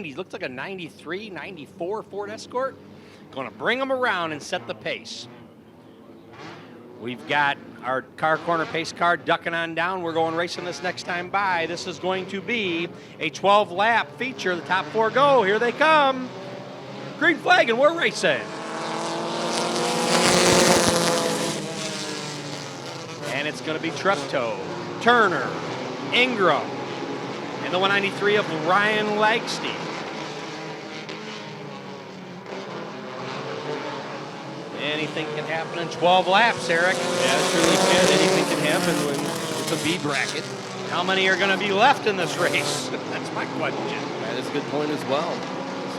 90s. Looks like a 93, 94 Ford Escort. Going to bring them around and set the pace. We've got our car corner pace car ducking on down. We're going racing this next time by. This is going to be a 12-lap feature. The top 4 go. Here they come. Green flag, and we're racing. And it's going to be Treptow, Turner, Ingram, and the 193 of Ryan Lagstein. Anything can happen in 12 laps, Eric. Yeah, it surely can. Anything can happen when it's a B bracket. How many are going to be left in this race? That's my question. That is a good point as well.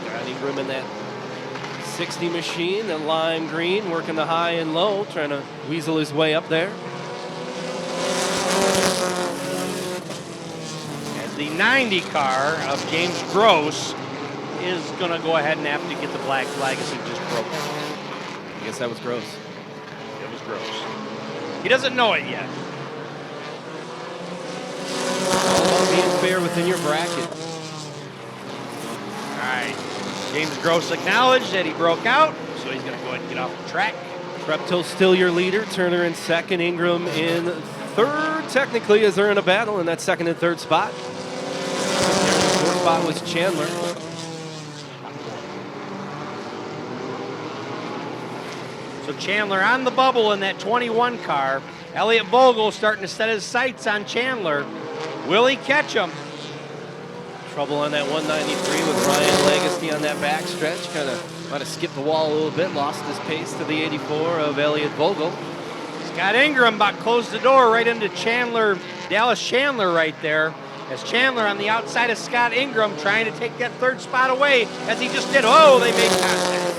Scott Ingram in that 60 machine, the lime green, working the high and low, trying to weasel his way up there. And the 90 car of James Gross is going to go ahead and have to get the black flag as he just broke it. I guess that was gross. It was gross. He doesn't know it yet. All about being fair within your bracket. All right. James Gross acknowledged that he broke out, so he's going to go ahead and get off the track. Treptow still your leader. Turner in second. Ingram in third, technically, as they're in a battle in that second and third spot. The fourth spot was Chandler. So Chandler on the bubble in that 21 car. Elliott Vogel starting to set his sights on Chandler. Will he catch him? Trouble on that 193 with Ryan Legacy on that backstretch. Kind of might have skipped the wall a little bit. Lost his pace to the 84 of Elliott Vogel. Scott Ingram about closed the door right into Chandler, Dallas Chandler right there. As Chandler on the outside of Scott Ingram trying to take that third spot away as he just did. Oh, they made contact.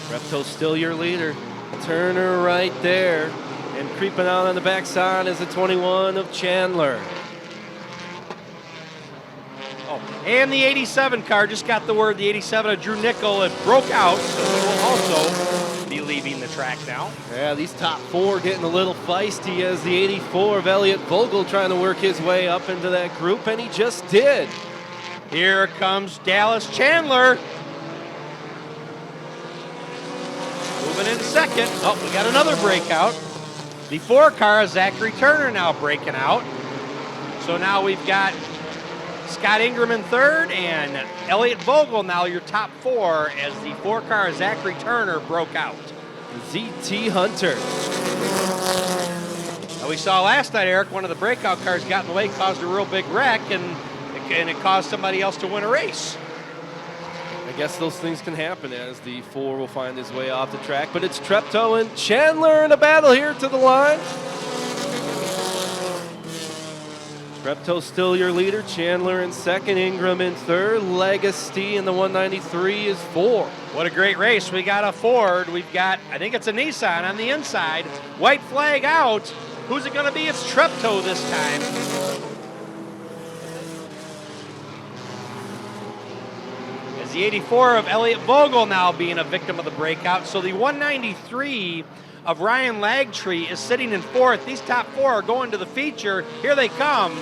Treptow still your leader. Turner right there. And creeping out on the backside is the 21 of Chandler. Oh, and the 87 car just got the word. The 87 of Drew Nickel it broke out, so he will also be leaving the track now. Yeah, these top 4 getting a little feisty as the 84 of Elliott Vogel trying to work his way up into that group, and he just did. Here comes Dallas Chandler. Moving in second. Oh, we got another breakout. The 4 car, Zachary Turner, now breaking out. So now we've got Scott Ingram in third and Elliott Vogel now your top 4 as the 4 car, Zachary Turner, broke out. ZT Hunter. Now we saw last night, Eric, one of the breakout cars got in the way, caused a real big wreck, and it caused somebody else to win a race. I guess those things can happen as the 4 will find his way off the track, but it's Treptow and Chandler in a battle here to the line. Treptow still your leader. Chandler in second, Ingram in third. Legacy in the 193 is 4. What a great race. We got a Ford. We've got, I think it's a Nissan on the inside. White flag out. Who's it going to be? It's Treptow this time. As the 84 of Elliott Vogel now being a victim of the breakout. So the 193 of Ryan Lagtree is sitting in 4th. These top 4 are going to the feature. Here they come.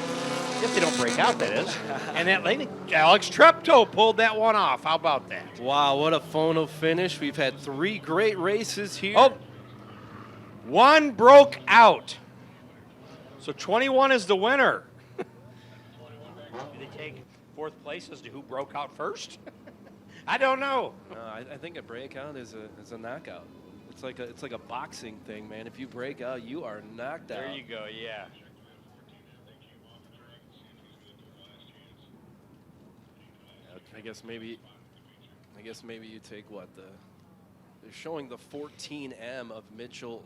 If they don't break out, that is. And that lady, Alex Treptow pulled that one off. How about that? Wow, what a phono finish. We've had 3 great races here. Oh, 1 broke out. So 21 is the winner. Do they take 4th place as to who broke out first? I don't know. I think a breakout is a knockout. It's like a boxing thing, man. If you break out, you are knocked out. There you go, yeah. I guess maybe you take what they're showing the 14M of Mitchell